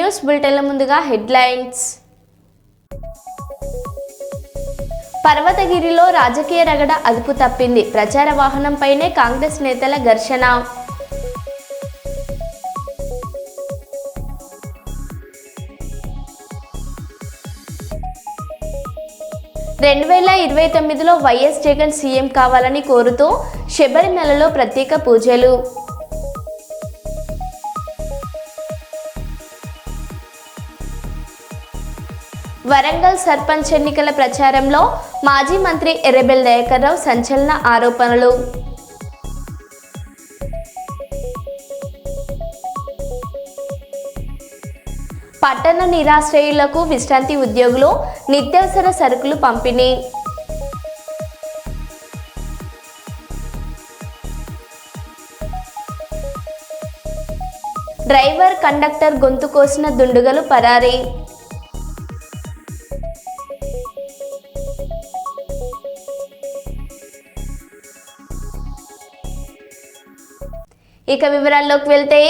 News బులెటిన్ల ముందుగా headlines. పర్వతగిరిలో రాజకీయ రగడ అదుపు తప్పింది. ప్రచార వాహనంపైనే కాంగ్రెస్ నేతల ఘర్షణ. రెండు 2029లో వైఎస్ జగన్ సీఎం కావాలని కోరుతూ శబరిమలలో ప్రత్యేక పూజలు. వరంగల్ సర్పంచ్ ఎన్నికల ప్రచారంలో మాజీ మంత్రి ఎర్రబెల్లి దయాకర్ రావు సంచలన ఆరోపణలు. పట్టణ నిరాశ్రయులకు విశ్రాంతి ఉద్యోగులు నిత్యావసర సరుకులు పంపిణీ. డ్రైవర్ కండక్టర్ గొంతు కోసిన దుండగులు పరారీ. ఇక వివరాల్లోకి వెళ్తే,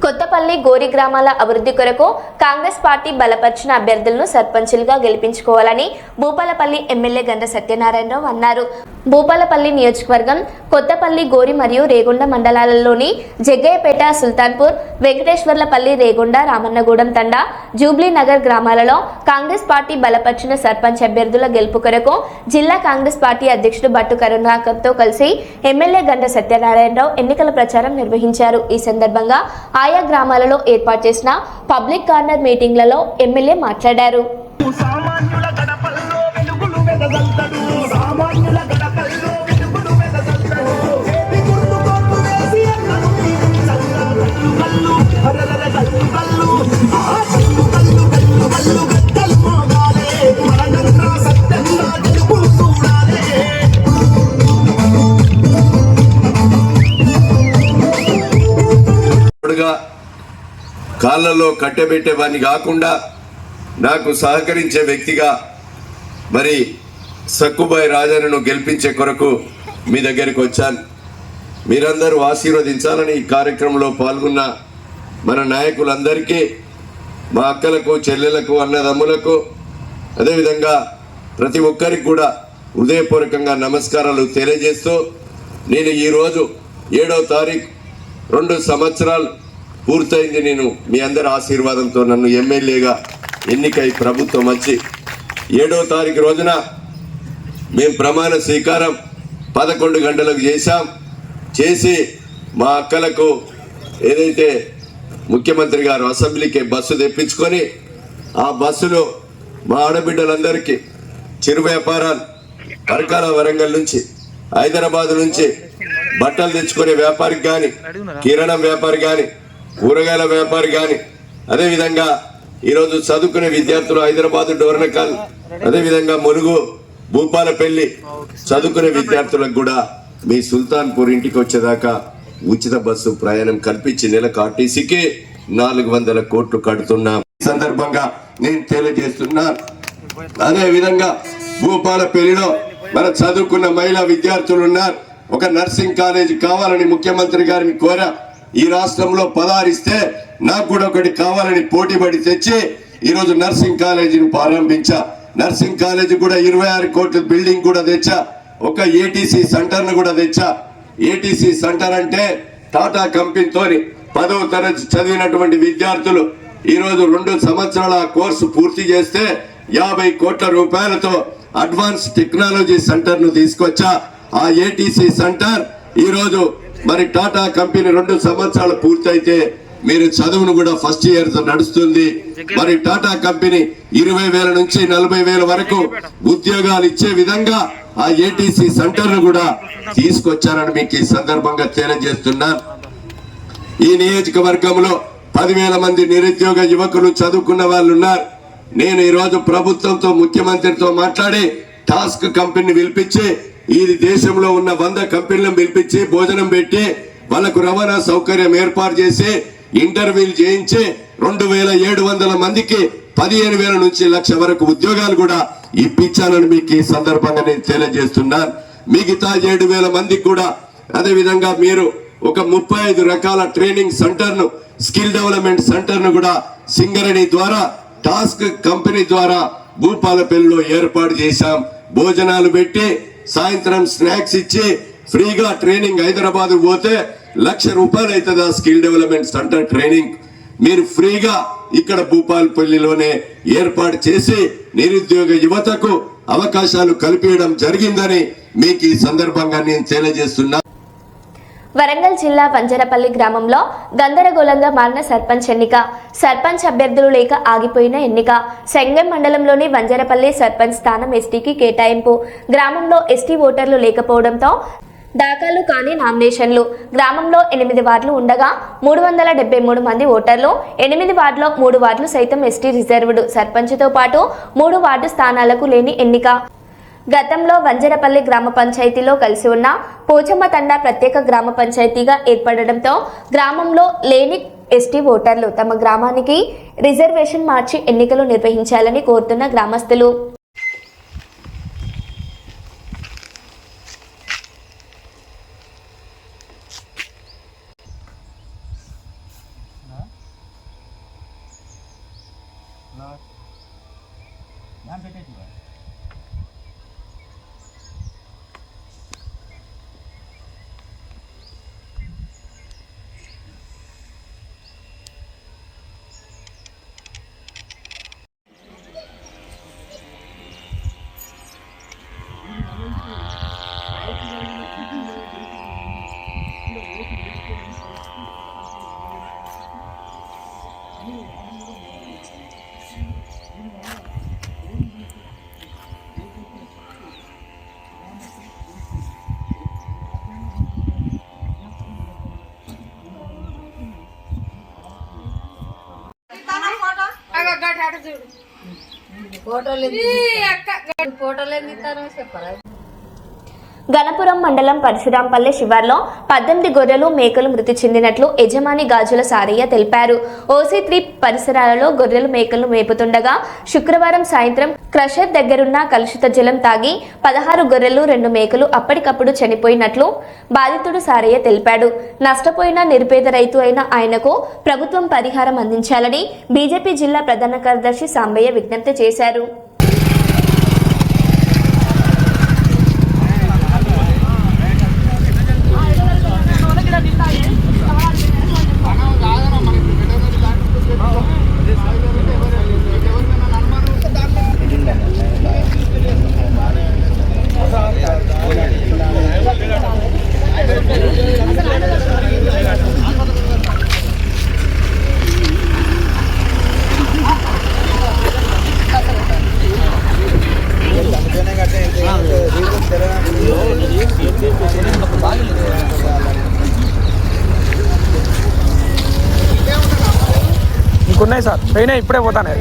కొత్తపల్లి గోరి గ్రామాల అభివృద్ధి కొరకు కాంగ్రెస్ పార్టీ బలపరిచిన అభ్యర్థులను సర్పంచులుగా గెలిపించుకోవాలని భూపాలపల్లి ఎమ్మెల్యే గంట సత్యనారాయణరావు అన్నారు. భూపాలపల్లి నియోజకవర్గం కొత్తపల్లి గోరి మరియు రేగొండ మండలాలలోని జగ్గయ్యపేట, సుల్తాన్పూర్, వెంకటేశ్వర్లపల్లి, రేగొండ, రామన్నగూడెం తండా, జూబ్లీ నగర్ గ్రామాలలో కాంగ్రెస్ పార్టీ బలపరిచిన సర్పంచ్ అభ్యర్థుల గెలుపు కొరకు జిల్లా కాంగ్రెస్ పార్టీ అధ్యక్షుడు భట్టు కరుణాకర్తో కలిసి ఎమ్మెల్యే గంట సత్యనారాయణరావు ఎన్నికల ప్రచారం నిర్వహించారు. ఈ సందర్భంగా ఆయా గ్రామాలలో ఏర్పాటు చేసిన పబ్లిక్ కార్నర్ మీటింగ్లలో ఎమ్మెల్యే మాట్లాడారు. కాళ్ళలో కట్టబెట్టేవాడిని కాకుండా నాకు సహకరించే వ్యక్తిగా మరి సక్కుబాయి రాజాను గెలిపించే కొరకు మీ దగ్గరికి వచ్చాను. మీరందరూ ఆశీర్వదించాలని ఈ కార్యక్రమంలో పాల్గొన్న మన నాయకులందరికీ, మా అక్కలకు, చెల్లెలకు, అన్నదమ్ములకు, అదేవిధంగా ప్రతి ఒక్కరికి కూడా హృదయపూర్వకంగా నమస్కారాలు తెలియజేస్తూ, నేను ఈరోజు 7వ తారీఖు 2 సంవత్సరాలు పూర్తయింది. నేను మీ అందరి ఆశీర్వాదంతో నన్ను ఎమ్మెల్యేగా ఎన్నికై ప్రభుత్వం వచ్చి 7వ తారీఖు రోజున మేము ప్రమాణ స్వీకారం 11 గంటలకు చేసి మా అక్కలకు ఏదైతే ముఖ్యమంత్రి గారు అసెంబ్లీకి బస్సు తెప్పించుకొని ఆ బస్సులో మా ఆడబిడ్డలందరికీ చిరు వ్యాపారాలు పరకాల, వరంగల్ నుంచి, హైదరాబాద్ నుంచి బట్టలు తెచ్చుకునే వ్యాపారికి కానీ, కిరాణం వ్యాపారి కానీ, కూరగాయల వ్యాపారి కానీ, అదేవిధంగా ఈరోజు చదువుకునే విద్యార్థులు హైదరాబాద్, డోర్నకల్, అదేవిధంగా ములుగు, భూపాలపల్లి చదువుకునే విద్యార్థులకు కూడా మీ సుల్తాన్పూర్ ఇంటికి వచ్చేదాకా ఉచిత బస్సు ప్రయాణం కల్పించి నెలకు ఆర్టీసీకి 400 కోట్లు కడుతున్నాం. ఈ సందర్భంగా నేను తెలియజేస్తున్నాను. అదేవిధంగా భూపాలపల్లిలో మన చదువుకున్న మహిళా విద్యార్థులు ఉన్నారు. ఒక నర్సింగ్ కాలేజీ కావాలని ముఖ్యమంత్రి గారిని కోరా. ఈ రాష్ట్రంలో 16 ఇస్తే నాకు కూడా ఒకటి కావాలని పోటీపడి తెచ్చి ఈరోజు నర్సింగ్ కాలేజీని ప్రారంభించా. నర్సింగ్ కాలేజీ కూడా 26 కోట్ల బిల్డింగ్ కూడా తెచ్చా. ఒక ఏటీసీ సెంటర్ను కూడా తెచ్చా. ఏటీసీ సెంటర్ అంటే టాటా కంపెనీతోని 10వ తరగతి చదివినటువంటి విద్యార్థులు ఈరోజు 2 సంవత్సరాల కోర్సు పూర్తి చేస్తే 50 కోట్ల రూపాయలతో అడ్వాన్స్ టెక్నాలజీ సెంటర్ను తీసుకొచ్చా. ఆ ఏటీసీ సెంటర్ ఈరోజు మరి టాటా కంపెనీ 2 సంవత్సరాలు పూర్తయితే మీరు చదువును కూడా ఫస్ట్ ఇయర్ నడుస్తుంది. మరి టాటా కంపెనీ 20,000 నుంచి 40,000 వరకు ఉద్యోగాలు ఇచ్చే విధంగా ఆ ఏటీసీ సెంటర్ను కూడా తీసుకొచ్చారని మీకు ఈ సందర్భంగా తెలియజేస్తున్నాను. ఈ నియోజకవర్గంలో 10,000 మంది నిరుద్యోగ యువకులు చదువుకున్న వాళ్ళు ఉన్నారు. నేను ఈరోజు ప్రభుత్వంతో, ముఖ్యమంత్రితో మాట్లాడి టాస్క్ కంపెనీని పిలిపించి, ఈ దేశంలో ఉన్న 100 కంపెనీలను పిలిపించి భోజనం పెట్టి వాళ్ళకు రవాణా సౌకర్యం ఏర్పాటు చేసి ఇంటర్వ్యూలు చేయించి 2,700 మందికి 15,000 నుంచి 1,00,000 వరకు ఉద్యోగాలు కూడా ఇప్పించాలని మీకు ఈ సందర్భంగా నేను తెలియజేస్తున్నాను. మిగతా 7,000 మందికి కూడా అదే విధంగా మీరు ఒక 35 రకాల ట్రైనింగ్ సెంటర్ను స్కిల్ డెవలప్మెంట్ సెంటర్ ను కూడా సింగరేణి ద్వారా టాస్క్ కంపెనీ ద్వారా భూపాలపల్లిలో ఏర్పాటు చేశాం. భోజనాలు పెట్టి సాయంత్రం స్నాక్స్ ఇచ్చి ఫ్రీగా ట్రైనింగ్ హైదరాబాద్ పోతే ₹1,00,000 అవుతుంది ఆ స్కిల్ డెవలప్మెంట్ సెంటర్ ట్రైనింగ్. మీరు ఫ్రీగా ఇక్కడ భూపాలపల్లిలోనే ఏర్పాటు చేసి నిరుద్యోగ యువతకు అవకాశాలు కల్పించడం జరిగిందని మీకు ఈ సందర్భంగా నేను తెలియజేస్తున్నా. వరంగల్ జిల్లా వంజరపల్లి గ్రామంలో గందరగోళంగా మారిన సర్పంచ్ ఎన్నిక. సర్పంచ్ అభ్యర్థులు లేక ఆగిపోయిన ఎన్నిక. సెంగం మండలంలోని వంజరపల్లి సర్పంచ్ స్థానం ఎస్టీకి కేటాయింపు. గ్రామంలో ఎస్టీ ఓటర్లు లేకపోవడంతో దాఖలు కాని నామినేషన్లు. గ్రామంలో 8 వార్డులు ఉండగా 373 మంది ఓటర్లు. 8 వార్డులో 3 వార్డులు సైతం ఎస్టీ రిజర్వ్డ్. సర్పంచ్తో పాటు 3 వార్డు స్థానాలకు లేని ఎన్నిక. గతంలో వంజరపల్లి గ్రామ పంచాయతీలో కలిసి ఉన్న పోచమ్మ తండా ప్రత్యేక గ్రామ పంచాయతీగా ఏర్పడడంతో గ్రామంలో లేని ఎస్టీ ఓటర్లు తమ గ్రామానికి రిజర్వేషన్ మార్చి ఎన్నికలు నిర్వహించాలని కోరుతున్న గ్రామస్తులు. గణపురం మండలం పరశురాంపల్లె శివార్లో 18 గొర్రెలు మేకలు మృతి చెందినట్లు యజమాని గాజుల సారయ్య తెలిపారు. OC3 పరిసరాలలో గొర్రెలు మేకలు మేపుతుండగా శుక్రవారం సాయంత్రం క్రషర్ దగ్గరున్న కలుషిత జలం తాగి 16 గొర్రెలు 2 మేకలు అప్పటికప్పుడు చనిపోయినట్లు బాధితుడు సారయ్య తెలిపాడు. నష్టపోయిన నిరుపేద రైతు అయిన ఆయనకు ప్రభుత్వం పరిహారం అందించాలని బీజేపీ జిల్లా ప్రధాన కార్యదర్శి సాంబయ్య విజ్ఞప్తి చేశారు. ఇంకున్నాయి సార్, పోయినా ఇప్పుడే పోతానే.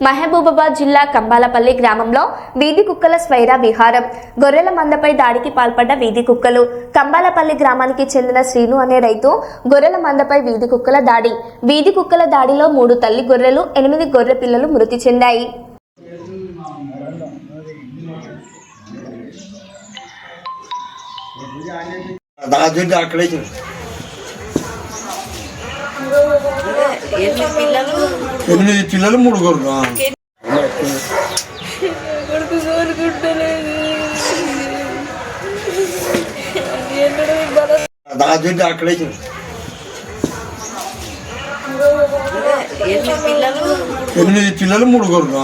మహబూబాబాద్ జిల్లా కంబాలపల్లి గ్రామంలో వీధి కుక్కల స్వైర విహారం. గొర్రెల మందపై దాడికి పాల్పడ్డ వీధి కుక్కలు. కంబాలపల్లి గ్రామానికి చెందిన శ్రీను అనే రైతు గొర్రెల మందపై వీధి కుక్కల దాడి. వీధి కుక్కల దాడిలో 3 తల్లి గొర్రెలు 8 గొర్రె పిల్లలు మృతి చెందాయి. ఎనిమిది పిల్లలు 3 గొర్రెలు. అక్కడే 8 పిల్లలు 3 గొర్రెలు.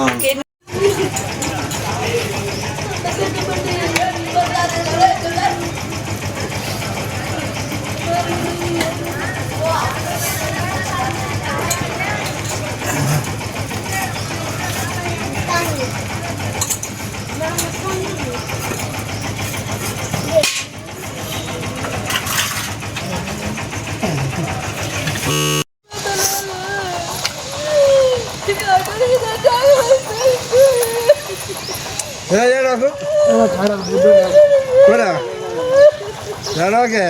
ఓకే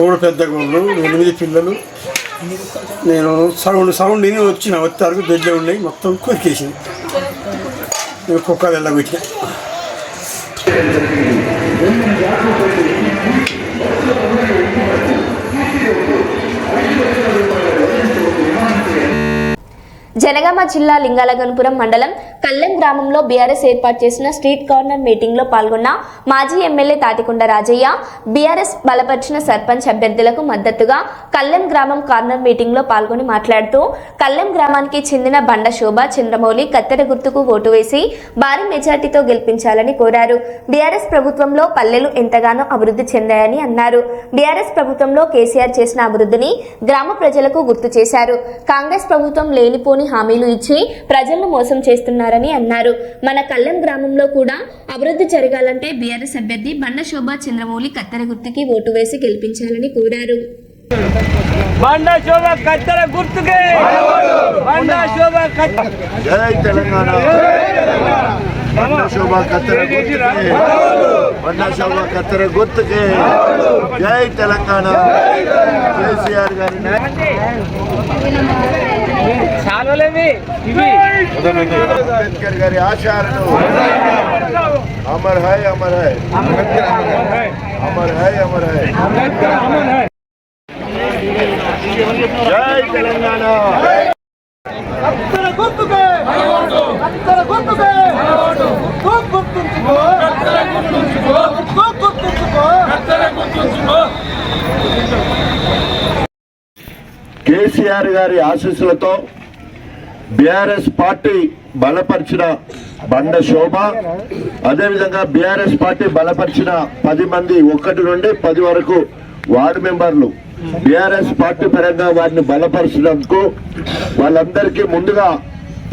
3 పెద్ద గొర్రెలు 8 పిల్లలు. నేను సౌండ్ విని వచ్చేవరకు దొడ్లే ఉన్నాయి, మొత్తం కొరికేసింది. నేను కుక్కలు వెళ్ళగొట్టిన. జనగామ జిల్లా లింగాలగన్పురం మండలం కల్లెం గ్రామంలో బీఆర్ఎస్ ఏర్పాటు చేసిన స్ట్రీట్ కార్నర్ మీటింగ్ లో పాల్గొన్న మాజీ ఎమ్మెల్యే తాటికొండ రాజయ్య బీఆర్ఎస్ బలపరిచిన సర్పంచ్ అభ్యర్థులకు మద్దతుగా కల్లెం గ్రామం కార్నర్ మీటింగ్ లో పాల్గొని మాట్లాడుతూ కల్లెం గ్రామానికి చెందిన బండ శోభ చంద్రమౌళి కత్తెర గుర్తుకు ఓటు వేసి భారీ మెజార్టీతో గెలిపించాలని కోరారు. బీఆర్ఎస్ ప్రభుత్వంలో పల్లెలు ఎంతగానో అభివృద్ధి చెందాయని అన్నారు. బీఆర్ఎస్ ప్రభుత్వంలో కేసీఆర్ చేసిన అభివృద్ధిని గ్రామ ప్రజలకు గుర్తు చేశారు. కాంగ్రెస్ ప్రభుత్వం లేనిపోని హామీలు ఇచ్చి ప్రజలను మోసం చేస్తున్నారని అన్నారు. మన కల్లెం గ్రామంలో కూడా అభివృద్ధి జరగాలంటే బీఆర్ఎస్ అభ్యర్థి బండ శోభ చంద్రమౌళి కత్తెర గుర్తుకి ఓటు వేసి గెలిపించాలని కోరారు. బండ శోభ కత్తెర గుర్తుకే, బండ శోభ జై తెలంగాణ, బండ శోభ కత్తెర గుర్తుకే, బండ శోభ కత్తెర గుర్తుకే, జై తెలంగాణ. కేసీఆర్ గారి అంబేద్కర్ గారి ఆశయాలను Amar high Amar high Amar high Amar high. జై తెలంగాణ. కేసీఆర్ గారి ఆశీస్సులతో బీఆర్ఎస్ పార్టీ బలపరిచిన బండ శోభ, అదేవిధంగా బీఆర్ఎస్ పార్టీ బలపరిచిన 10 మంది 1 నుండి 10 వరకు వార్డు మెంబర్లు బీఆర్ఎస్ పార్టీ పరంగా వారిని బలపరిచినందుకు వాళ్ళందరికీ ముందుగా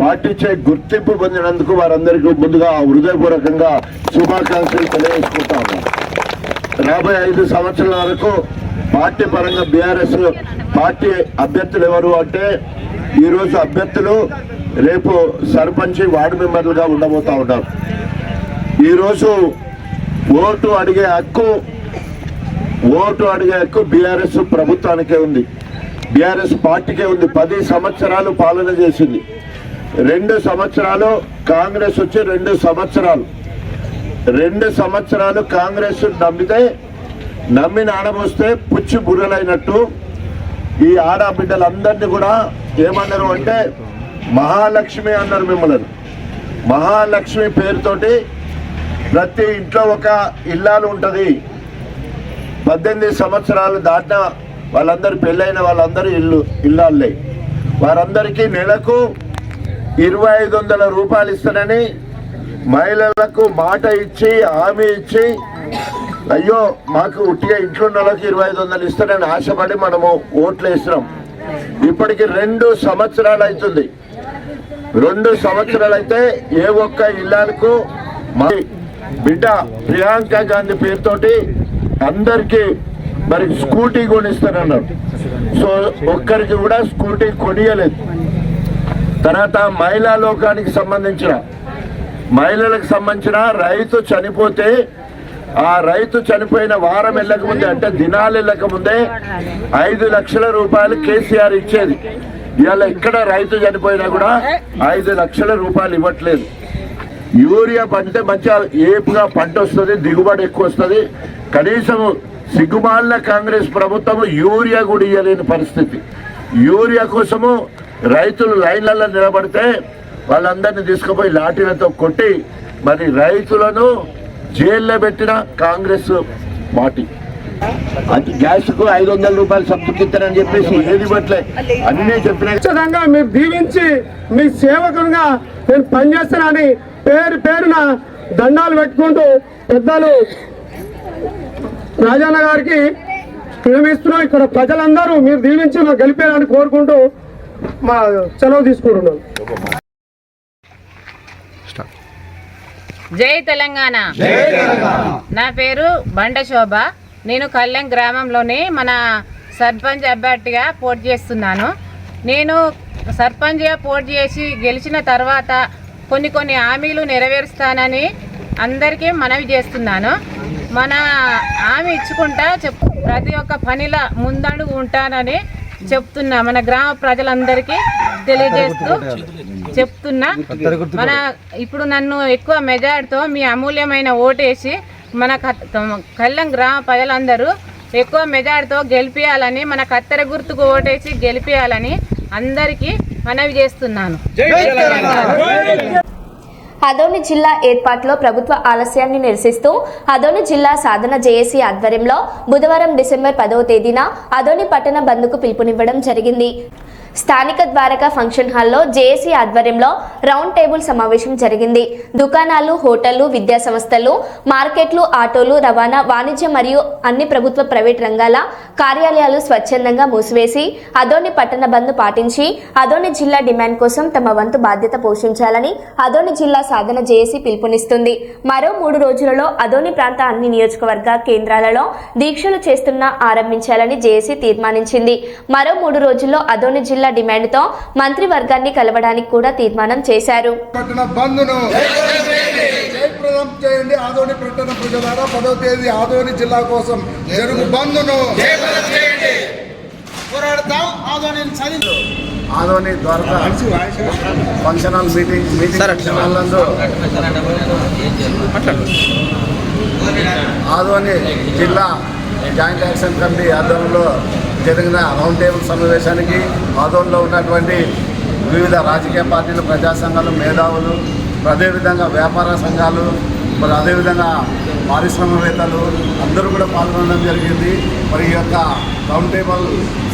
పార్టీ చే గుర్తింపు పొందినందుకు వారందరికీ ముందుగా హృదయపూర్వకంగా శుభాకాంక్షలు తెలియజేసుకుంటా ఉన్నాం. రాబోయే 5 సంవత్సరాల వరకు పార్టీ పరంగా బీఆర్ఎస్ పార్టీ అభ్యర్థులు ఎవరు అంటే ఈరోజు అభ్యర్థులు రేపు సర్పంచ్ వార్డు మెంబర్లుగా ఉండబోతా ఉన్నారు. ఈరోజు ఓటు అడిగే హక్కు బీఆర్ఎస్ ప్రభుత్వానికే ఉంది, బీఆర్ఎస్ పార్టీకే ఉంది. 10 సంవత్సరాలు పాలన చేసింది. 2 సంవత్సరాలు కాంగ్రెస్ వచ్చి 2 సంవత్సరాలు కాంగ్రెస్ నమ్మి నాడమొస్తే పుచ్చి బుర్రలైనట్టు ఈ ఆడబిడ్డలందరినీ కూడా ఏమన్నారు అంటే మహాలక్ష్మి అన్నారు. మిమ్మల్ని మహాలక్ష్మి పేరుతోటి ప్రతి ఇంట్లో ఒక ఇల్లాలు ఉంటుంది. 18 సంవత్సరాలు దాటిన వాళ్ళందరూ పెళ్ళైన వాళ్ళందరూ ఇల్లాలే. వారందరికీ నెలకు 2500 రూపాయలు ఇస్తానని మహిళలకు మాట ఇచ్చి హామీ ఇచ్చి అయ్యో మాకు ఉట్టిగా ఇంట్లో ఉన్న వాళ్ళకి 2500 ఇస్తానని ఆశపడి మనము ఓట్లు వేసినాం. ఇప్పటికి 2 సంవత్సరాలు అవుతుంది. 2 సంవత్సరాలు అయితే ఏ ఒక్క ఇల్లాలకు మా బిడ్డ ప్రియాంక గాంధీ పేరుతోటి అందరికీ మరి స్కూటీ కొనిస్తానన్నారు. సో ఒక్కరికి కూడా స్కూటీ కొనియలేదు. తర్వాత మహిళా లోకానికి మహిళలకు సంబంధించిన రైతు చనిపోతే ఆ రైతు చనిపోయిన వారం వెళ్ళకముందే అంటే దినాలు వెళ్ళకముందే 5 లక్షల రూపాయలు కేసీఆర్ ఇచ్చేది. ఇవాళ ఇక్కడ రైతు చనిపోయినా కూడా 5 లక్షల రూపాయలు ఇవ్వట్లేదు. యూరియా పంటే మంచిగా ఏపుగా పంట వస్తుంది, దిగుబడి ఎక్కువ వస్తుంది. కనీసం సిగ్గుమాలిన కాంగ్రెస్ ప్రభుత్వం యూరియా కూడా ఇవ్వలేని పరిస్థితి. యూరియా కోసము రైతులు లైన్లలో నిలబడితే వాళ్ళందరినీ తీసుకుపోయి లాఠీలతో కొట్టి మరి రైతులను జైల్లో పెట్టిన కాంగ్రెస్ పార్టీ. అది గ్యాస్కు 500 రూపాయలు సబ్సిడీ ఇస్తారని చెప్పేసి ఏది ఇవ్వట్లే, అన్నీ చెప్పినా మీరు దీవించి మీ సేవకులుగా నేను పనిచేస్తానని పేరున దండాలు పెట్టుకుంటూ పెద్దలు రాజన్న గారికి ప్రేమిస్తున్నాం. ఇక్కడ ప్రజలందరూ మీరు దీవించి మాకు గెలిపేయాలని కోరుకుంటూ మా సెలవు తీసుకుంటున్నాం. జై తెలంగాణ. నా పేరు బండ శోభ. నేను కళ్యాణ్ గ్రామంలోని మన సర్పంచ్ అభ్యర్థిగా పోటీ చేస్తున్నాను. నేను సర్పంచ్గా పోటీ చేసి గెలిచిన తర్వాత కొన్ని హామీలు నెరవేరుస్తానని అందరికీ మనవి చేస్తున్నాను. మన హామీ ఇచ్చుకుంటా ప్రతి ఒక్క పనిలో ముందడుగు ఉంటానని చెప్తున్నా, మన గ్రామ ప్రజలందరికీ తెలియజేస్తూ చెప్తున్నా. మన ఇప్పుడు నన్ను ఎక్కువ మెజార్టీతో మీ అమూల్యమైన ఓటేసి మన కళ్యాణ్ గ్రామ ప్రజలందరూ ఎక్కువ మెజార్టీతో గెలిపియాలని, మన కత్తెర గుర్తుకు ఓటేసి గెలిపియాలని అందరికీ మనవి చేస్తున్నాను. ఆదోని జిల్లా ఏర్పాటులో ప్రభుత్వ ఆలస్యాన్ని నిరసిస్తూ ఆదోని జిల్లా సాధన జేఏసీ ఆధ్వర్యంలో బుధవారం డిసెంబర్ 10వ తేదీన ఆదోని పట్టణ బంద్కు పిలుపునివ్వడం జరిగింది. స్థానిక ద్వారకా ఫంక్షన్ హాల్లో జేఏసీ ఆధ్వర్యంలో రౌండ్ టేబుల్ సమావేశం జరిగింది. దుకాణాలు, హోటళ్లు, విద్యా సంస్థలు, మార్కెట్లు, ఆటోలు, రవాణా, వాణిజ్య మరియు అన్ని ప్రభుత్వ ప్రైవేట్ రంగాల కార్యాలయాలు స్వచ్ఛందంగా మూసివేసి ఆదోని పట్టణ బంద్ పాటించి ఆదోని జిల్లా డిమాండ్ కోసం తమ వంతు బాధ్యత పోషించాలని ఆదోని జిల్లా సాధన జేఏసీ పిలుపునిస్తుంది. మరో 3 రోజులలో ఆదోని ప్రాంత అన్ని నియోజకవర్గ కేంద్రాలలో దీక్షలు ఆరంభించాలని జేఏసీ తీర్మానించింది. మరో 3 రోజుల్లో ఆదోని జిల్లా డిమాండ్తో మంత్రివర్గాన్ని కలవడానికి కూడా తీర్మానం చేశారు. జయప్రదం చేయండి. ఆదోని పట్టణ ప్రజలారా 10వ తేదీ ఆదోని జిల్లా కోసం జరుగు బంద్ను పోరాడతాం. Adoni Dwaraka function hall meeting హాల్లందు ఆదోని జిల్లా జాయింట్ యాక్షన్ కమిటీ ఆధ్వర్యంలో జరిగిన రౌండ్ టేబుల్ సమావేశానికి ఆదోనిలో ఉన్నటువంటి వివిధ రాజకీయ పార్టీలు, ప్రజా సంఘాలు, మేధావులు, అదేవిధంగా వ్యాపార సంఘాలు, మరి అదేవిధంగా పారిశ్రామికవేత్తలు అందరూ కూడా పాల్గొనడం జరిగింది. మరి ఈ యొక్క రౌండ్ టేబుల్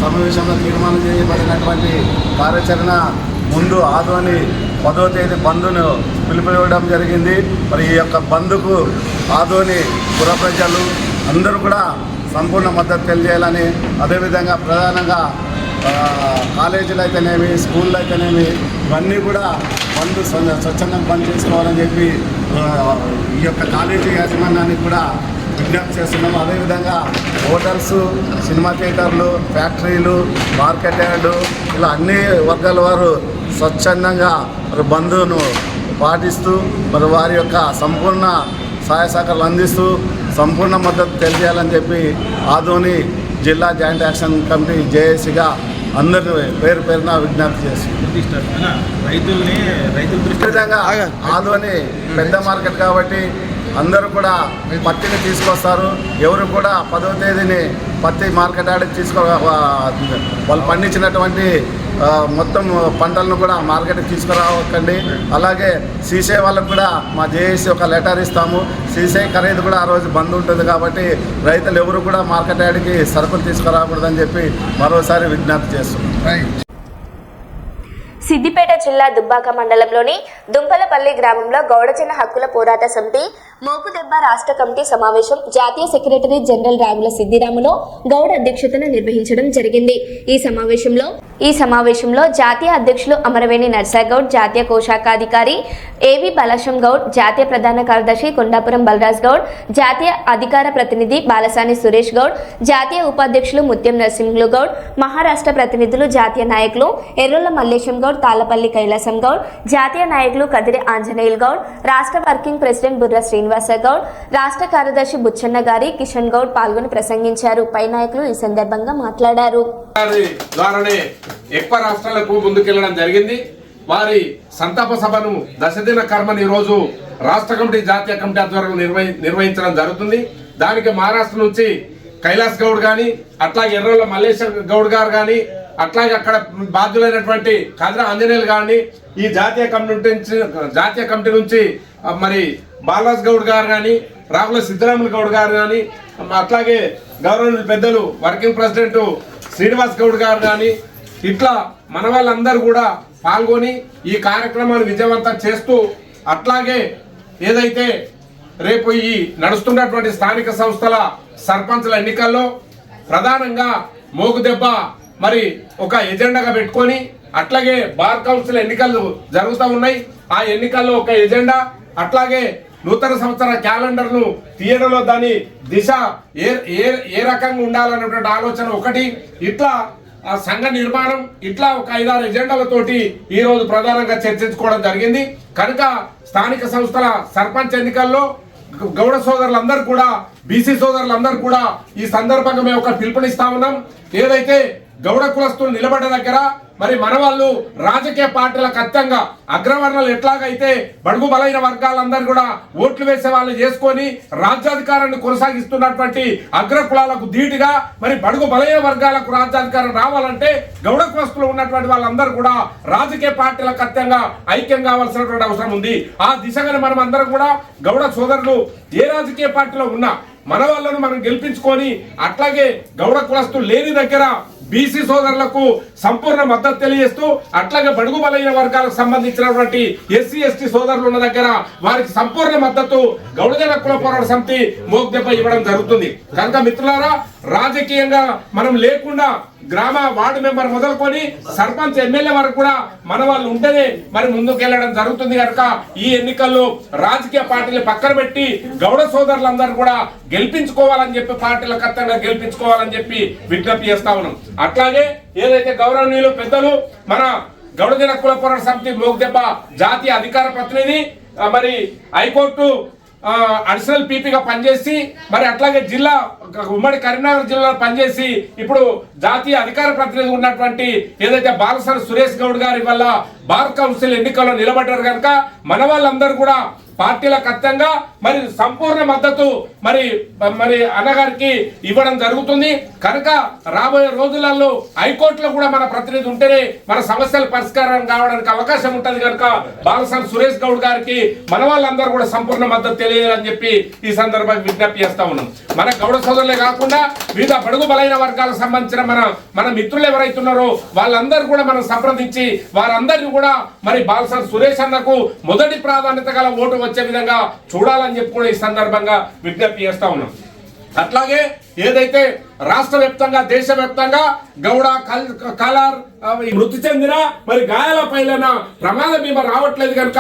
సమావేశంలో తీర్మానం చేయబడినటువంటి కార్యాచరణ ముందు ఆదోని 10వ తేదీ బంద్ను పిలుపునివ్వడం జరిగింది. మరి ఈ యొక్క బంద్కు ఆదోని పుర ప్రజలు అందరూ కూడా సంపూర్ణ మద్దతు తెలియజేయాలని, అదేవిధంగా ప్రధానంగా కాలేజీలు అయితేనేమి, స్కూళ్ళు అయితేనేమి ఇవన్నీ కూడా బంద్ స్వచ్ఛందంగా బంద్ చేసుకోవాలని చెప్పి ఈ యొక్క కాలేజీ యాజమాన్యానికి కూడా విజ్ఞప్తి చేస్తున్నాము. అదేవిధంగా హోటల్స్, సినిమా థియేటర్లు, ఫ్యాక్టరీలు, మార్కెట్ యార్డు ఇలా అన్ని వర్గాల వారు స్వచ్ఛందంగా బంద్ను పాటిస్తూ మరి వారి యొక్క సంపూర్ణ సహాయ సహకారాలు అందిస్తూ సంపూర్ణ మద్దతు తెలియజేయాలని చెప్పి ఆదోని జిల్లా జాయింట్ యాక్షన్ కమిటీ జేఏసీగా అందరినీ పేరు పేరున విజ్ఞప్తి చేస్తున్నారు. విధంగా ఆదోని పెద్ద మార్కెట్ కాబట్టి అందరూ కూడా పత్తిని తీసుకొస్తారు. ఎవరు కూడా 10వ తేదీని పత్తి మార్కెట్ ఆడికి వాళ్ళు పండించినటువంటి మొత్తం పంటలను కూడా మార్కెట్కి తీసుకురావకండి. అలాగే సీసీ వాళ్ళకు కూడా మా జేఏసీ ఒక లెటర్ ఇస్తాము. సీసీ ఖరీదు కూడా ఆ రోజు బంద్ ఉంటుంది కాబట్టి రైతులు ఎవరు కూడా మార్కెట్ యార్డ్కి సరుకులు తీసుకురాకూడదని చెప్పి మరోసారి విజ్ఞప్తి చేస్తున్నాం. సిద్దిపేట జిల్లా దుబ్బాక మండలంలోని దుంపలపల్లి గ్రామంలో గౌడజన హక్కుల పోరాట సమితి మోకుదెబ్బ రాష్ట్ర కమిటీ సమావేశం జాతీయ సెక్రటరీ జనరల్ రాగుల సిద్దిరాములో గౌడ్ అధ్యక్షతన నిర్వహించడం జరిగింది. ఈ సమావేశంలో జాతీయ అధ్యక్షులు అమరవేణి నర్సాగౌడ్, జాతీయ కోశాఖాధికారి ఏవి బలశం గౌడ్, జాతీయ ప్రధాన కార్యదర్శి కొండాపురం బలరాజ్ గౌడ్, జాతీయ అధికార ప్రతినిధి బాలసాని సురేష్ గౌడ్, జాతీయ ఉపాధ్యక్షులు ముత్యం నరసింహులు గౌడ్, మహారాష్ట్ర ప్రతినిధులు, జాతీయ నాయకులు ఎర్రోల మల్లేశం గౌడ్, తాళ్లపల్లి కైలాసం గౌడ్, జాతీయ నాయకులు కదిరి ఆంజనేయులు గౌడ్, రాష్ట్ర వర్కింగ్ ప్రెసిడెంట్ బుర్ర శ్రీనివాస గౌడ్, రాష్ట్ర కార్యదర్శి బుచ్చన్న గారి, కిషన్ గౌడ్ పాల్గొని ప్రసంగించారు. పై నాయకులు ఈ సందర్భంగా మాట్లాడారు. ఎక్కువ రాష్ట్రాలకు ముందుకెళ్లడం జరిగింది. వారి సంతాప సభను దశదిన కర్మని ఈరోజు రాష్ట్ర కమిటీ, జాతీయ కమిటీ ఆధ్వర్యంలో నిర్వహించడం జరుగుతుంది. దానికి మహారాష్ట్ర నుంచి కైలాస్ గౌడ్ గాని, అట్లాగే ఎర్రోల మల్లేశ్వర గౌడ్ గారు గాని, అట్లాగే అక్కడ బాధ్యులైనటువంటి కదిరి ఆంజనేయులు గారిని, ఈ జాతీయ కమిటీ నుంచి మరి బాలరాజ్ గౌడ్ గారు కానీ, రాగుల సిద్ధరాములు గౌడ్ గారు కానీ, అట్లాగే గవర్నమెంట్ పెద్దలు వర్కింగ్ ప్రెసిడెంట్ శ్రీనివాస్ గౌడ్ గారు కానీ, ఇట్లా మన వాళ్ళందరూ కూడా పాల్గొని ఈ కార్యక్రమాన్ని విజయవంతం చేస్తూ, అట్లాగే ఏదైతే రేపు ఈ నడుస్తున్నటువంటి స్థానిక సంస్థల సర్పంచ్ల ఎన్నికల్లో ప్రధానంగా మోగుదెబ్బ మరి ఒక ఎజెండాగా పెట్టుకొని, అట్లాగే బార్ కౌన్సిల్ ఎన్నికలు జరుగుతూ ఉన్నాయి. ఆ ఎన్నికల్లో ఒక ఎజెండా, అట్లాగే నూతన సంవత్సర క్యాలెండర్ను తీయడంలో దాని దిశ ఏ రకంగా ఉండాలన్నటువంటి ఆలోచన ఒకటి, ఇట్లా సంఘ నిర్మాణం, ఇట్లా ఒక 5-6 ఎజెండాలతోటి ఈ రోజు ప్రధానంగా చర్చించుకోవడం జరిగింది. కనుక స్థానిక సంస్థల సర్పంచ్ ఎన్నికల్లో గౌడ సోదరులందరూ కూడా బీసీ సోదరులందరూ కూడా ఈ సందర్భంగా మేము ఒక పిలుపునిస్తా ఉన్నాం. ఏదైతే గౌడ కులస్తులు నిలబడ్డ దగ్గర మరి మన వాళ్ళు రాజకీయ పార్టీలకు అత్యంగా అగ్రవర్ణాలు ఎట్లాగైతే బడుగు బలైన వర్గాలందరూ కూడా ఓట్లు వేసే వాళ్ళు చేసుకొని రాజ్యాధికారాన్ని కొనసాగిస్తున్నటువంటి అగ్ర కులాలకు ధీటుగా మరి బడుగు బలైన వర్గాలకు రాజ్యాధికారం రావాలంటే గౌడ కులస్తులు ఉన్నటువంటి వాళ్ళందరూ కూడా రాజకీయ పార్టీలకు అత్యంగా ఐక్యం కావాల్సినటువంటి అవసరం ఉంది. ఆ దిశగానే మనం అందరం కూడా గౌడ సోదరులు ఏ రాజకీయ పార్టీలో ఉన్నా మన వాళ్ళను మనం గెలిపించుకొని అట్లాగే గౌడ కులస్తులు లేని దగ్గర బీసీ సోదరులకు సంపూర్ణ మద్దతు తెలియజేస్తూ అట్లాగే బడుగు బలైన వర్గాలకు సంబంధించినటువంటి ఎస్సీ ఎస్టీ సోదరులు ఉన్న దగ్గర వారికి సంపూర్ణ మద్దతు గౌడజన కుల పోరాట సమితి మోగ్దెబ్బ ఇవ్వడం జరుగుతుంది. కనుక మిత్రులారా, రాజకీయంగా మనం లేకుండా గ్రామ వార్డు మెంబర్ మొదలుకొని సర్పంచ్ ఎమ్మెల్యే వరకు కూడా మన వాళ్ళు ఉంటేనే మరి ముందుకు వెళ్ళడం జరుగుతుంది. కనుక ఈ ఎన్నికల్లో రాజకీయ పార్టీలు పక్కన పెట్టి గౌడ సోదరులందరూ కూడా గెలిపించుకోవాలని చెప్పి పార్టీల కర్తంగా గెలిపించుకోవాలని చెప్పి విజ్ఞప్తి చేస్తా ఉన్నాం. అట్లాగే ఏదైతే గౌరవనీయులు పెద్దలు మన గౌడజన కుల పోరాట సమితి మోగ్దెబ్బ జాతీయ అధికార ప్రతినిధి మరి హైకోర్టు అడిషనల్ పీపీగా పనిచేసి మరి అట్లాగే జిల్లా ఉమ్మడి కరీంనగర్ జిల్లాలో పనిచేసి ఇప్పుడు జాతీయ అధికార ప్రతినిధి ఉన్నటువంటి ఏదైతే బాలసాని సురేష్ గౌడ్ గారి వల్ల బార్ కౌన్సిల్ ఎన్నికల్లో నిలబడ్డారు కనుక మన వాళ్ళందరూ కూడా పార్టీలకు అత్యంగా మరి సంపూర్ణ మద్దతు మరి మరి అన్నగారికి ఇవ్వడం జరుగుతుంది. కనుక రాబోయే రోజులలో హైకోర్టులో కూడా మన ప్రతినిధి ఉంటేనే మన సమస్యల పరిష్కారం కావడానికి అవకాశం ఉంటుంది. కనుక బాలసాని సురేష్ గౌడ్ గారికి మన వాళ్ళందరూ కూడా సంపూర్ణ మద్దతు తెలియాలని చెప్పి ఈ సందర్భంగా విజ్ఞప్తి చేస్తా ఉన్నాం. మన గౌడ సోదరులే కాకుండా వివిధ బడుగు బలైన వర్గాలకు సంబంధించిన మన మిత్రులు ఎవరైతున్నారో వాళ్ళందరూ కూడా మనం సంప్రదించి వారందరినీ కూడా మరి బాలసాని సురేష్ అన్నకు మొదటి ప్రాధాన్యత గల ఓటు వచ్చే విధంగా చూడాలని చెప్పి కూడా ఈ సందర్భంగా విజ్ఞప్తి చేస్తా ఉన్నాం. అట్లాగే ఏదైతే రాష్ట్ర వ్యాప్తంగా దేశవ్యాప్తంగా గౌడ కలర్ మృతి చెందిన మరి గాయాల పైన ప్రమాద బీమా రావట్లేదు కనుక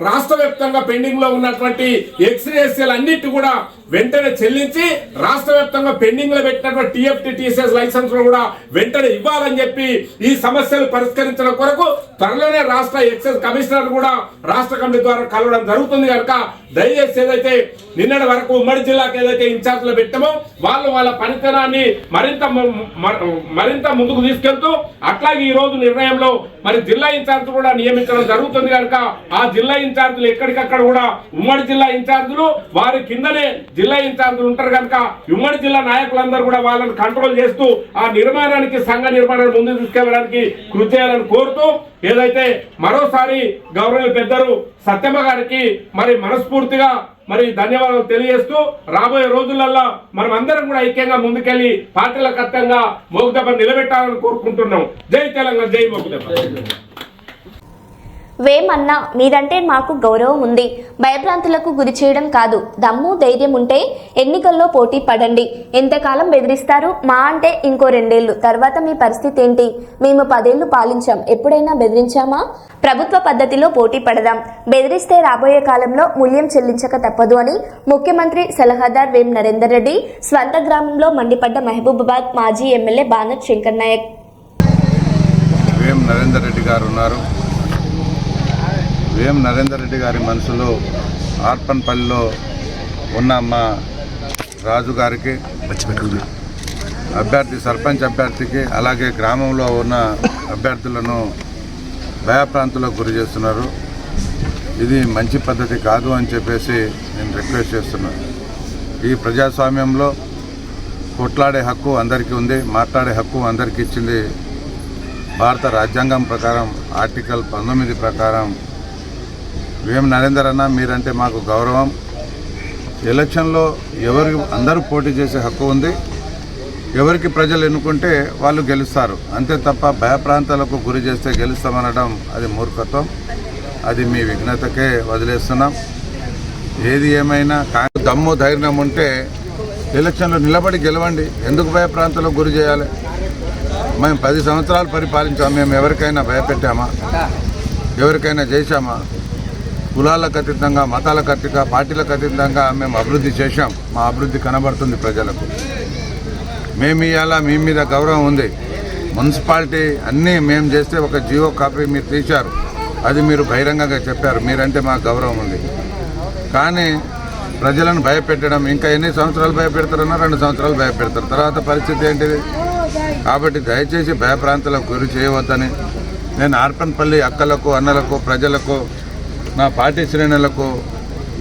రాష్ట్ర వ్యాప్తంగా పెండింగ్ లో ఉన్నటువంటి ఎక్స్రేఎస్ఎల్ అన్నిటి కూడా వెంటనే చెల్లించి రాష్ట్ర వ్యాప్తంగా పెండింగ్ లో పెట్టినటువంటి టీఎఫ్టీ టీఎస్ఎస్ లైసెన్స్ కూడా వెంటనే ఇవ్వాలని చెప్పి ఈ సమస్యలు పరిష్కరించడం కొరకు త్వరలోనే రాష్ట్ర ఎక్సైజ్ కమిషనర్ కూడా రాష్ట్ర కమిటీ ద్వారా కలవడం జరుగుతుంది. కనుక దయచేసి ఏదైతే నిన్నటి వరకు ఉమ్మడి జిల్లాకు ఏదైతే ఇన్ఛార్జ్లు పెట్టామో వాళ్ళ పనితనాన్ని మరింత ముందుకు తీసుకెళ్తూ అట్లాగే ఈ రోజు నిర్ణయంలో మరి జిల్లా ఇన్ఛార్జ్ కూడా నియమించడం జరుగుతుంది. కనుక ఆ జిల్లా ఇన్ఛార్జులు ఎక్కడికక్కడ కూడా ఉమ్మడి జిల్లా ఇన్ఛార్జులు వారి కిందనే జిల్లా ఇన్ఛార్జులు ఉంటారు. కనుక ఉమ్మడి జిల్లా నాయకులందరూ కూడా వాళ్ళని కంట్రోల్ చేస్తూ ఆ నిర్మాణానికి సంఘ నిర్మాణాన్ని ముందుకు తీసుకెళ్ళడానికి కృషి చేయాలని కోరుతూ ఏదైతే మరోసారి గౌరవ పెద్దలు సత్యమ్మ గారికి మరి మనస్ఫూర్తిగా మరి ధన్యవాదాలు తెలియజేస్తూ రాబోయే రోజులలో మనం అందరం కూడా ఐక్యంగా ముందుకెళ్లి పార్టీల కర్తంగా మోగ్దెబ్బ నిలబెట్టాలని కోరుకుంటున్నాం. జై తెలంగాణ, జై మోగ్దెబ్బ. వేమన్నా మీరంటే మాకు గౌరవం ఉంది, భయభ్రాంతులకు గురి చేయడం కాదు, దమ్ము ధైర్యం ఉంటే ఎన్నికల్లో పోటీ పడండి. ఎంతకాలం బెదిరిస్తారు? మా అంటే ఇంకో 2 ఏళ్ళు తర్వాత మీ పరిస్థితి ఏంటి? మేము 10 ఏళ్లు పాలించాం, ఎప్పుడైనా బెదిరించామా? ప్రభుత్వ పద్ధతిలో పోటీ పడదాం, బెదిరిస్తే రాబోయే కాలంలో మూల్యం చెల్లించక తప్పదు అని ముఖ్యమంత్రి సలహాదార్ వేం నరేందర్ రెడ్డి స్వంత గ్రామంలో మండిపడ్డ మహబూబాబాద్ మాజీ ఎమ్మెల్యే బానత్ శంకర్ నాయక్. వేం నరేందర్ రెడ్డి గారు ఉన్నారు. వేం నరేందర్ రెడ్డి గారి మనసులో ఆర్పన్పల్లిలో ఉన్న మా రాజు గారికి అభ్యర్థి సర్పంచ్ అభ్యర్థికి అలాగే గ్రామంలో ఉన్న అభ్యర్థులను భయప్రాంతులకు గురి చేస్తున్నారు. ఇది మంచి పద్ధతి కాదు అని చెప్పేసి నేను రిక్వెస్ట్ చేస్తున్నాను. ఈ ప్రజాస్వామ్యంలో కొట్లాడే హక్కు అందరికీ ఉంది, మాట్లాడే హక్కు అందరికీ ఇచ్చింది భారత రాజ్యాంగం ప్రకారం ఆర్టికల్ 19 ప్రకారం. వేం నరేందర్ అన్న మీరంటే మాకు గౌరవం. ఎలక్షన్లో అందరూ పోటీ చేసే హక్కు ఉంది. ఎవరికి ప్రజలు ఎన్నుకుంటే వాళ్ళు గెలుస్తారు, అంతే తప్ప భయప్రాంతాలకు గురి చేస్తే గెలుస్తామనడం అది మూర్ఖత్వం. అది మీ విఘ్నతకే వదిలేస్తున్నాం. ఏది ఏమైనా దమ్ము ధైర్యం ఉంటే ఎలక్షన్లో నిలబడి గెలవండి. ఎందుకు భయప్రాంతాలకు గురి చేయాలి? మేము 10 సంవత్సరాలు పరిపాలించాము. మేము ఎవరికైనా భయపెట్టామా? ఎవరికైనా చేశామా? కులాలకు అతీతంగా, మతాలకు అతీతంగా, పార్టీలకు అతీతంగా మేము అభివృద్ధి చేశాం. మా అభివృద్ధి కనబడుతుంది ప్రజలకు. మేము ఇవాళ మీ మీద గౌరవం ఉంది. మున్సిపాలిటీ అన్నీ మేము చేస్తే ఒక జియో కాపీ మీరు తీశారు, అది మీరు బహిరంగంగా చెప్పారు. మీరంటే మాకు గౌరవం ఉంది. కానీ ప్రజలను భయపెట్టడం. ఇంకా ఎన్ని సంవత్సరాలు భయపెడతారన్నా 2 సంవత్సరాలు భయపెడతారు. తర్వాత పరిస్థితి ఏంటిది? కాబట్టి దయచేసి భయప్రాంతాలకు గురి చేయవద్దని నేను ఆర్పన్పల్లి అక్కలకు, అన్నలకు, ప్రజలకు, నా పార్టీ శ్రేణులకు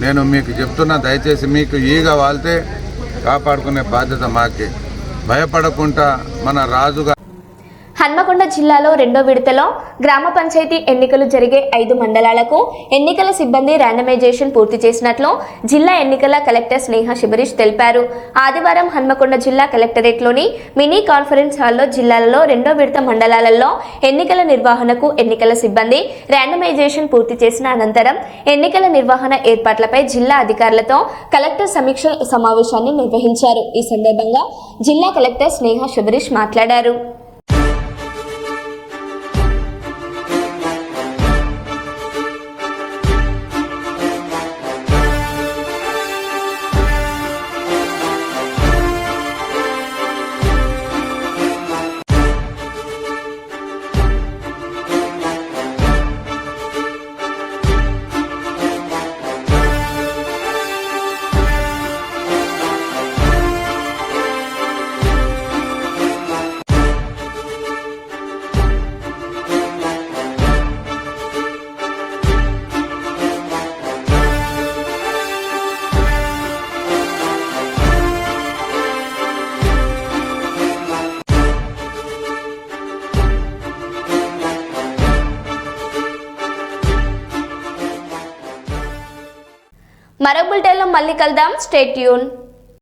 నేను మీకు చెప్తున్నా. దయచేసి మీకు ఈగ వాళ్తే కాపాడుకునే బాధ్యత మాకే. భయపడకుండా మన రాజుగా హన్మకొండ జిల్లాలో 2వ విడతలో గ్రామ పంచాయతీ ఎన్నికలు జరిగే 5 మండలాలకు ఎన్నికల సిబ్బంది ర్యాండమైజేషన్ పూర్తి చేసినట్లు జిల్లా ఎన్నికల కలెక్టర్ స్నేహ శిబరీష్ తెలిపారు. ఆదివారం హన్మకొండ జిల్లా కలెక్టరేట్లోని మినీ కాన్ఫరెన్స్ హాల్లో జిల్లాలలో 2వ విడత మండలాలలో ఎన్నికల నిర్వహణకు ఎన్నికల సిబ్బంది ర్యాండమైజేషన్ పూర్తి చేసిన అనంతరం ఎన్నికల నిర్వహణ ఏర్పాట్లపై జిల్లా అధికారులతో కలెక్టర్ సమీక్ష సమావేశాన్ని నిర్వహించారు. ఈ సందర్భంగా జిల్లా కలెక్టర్ స్నేహ శిబరీష్ మాట్లాడారు. మరో బులెటిన్లో మళ్ళీ కలుద్దాం. Stay tune.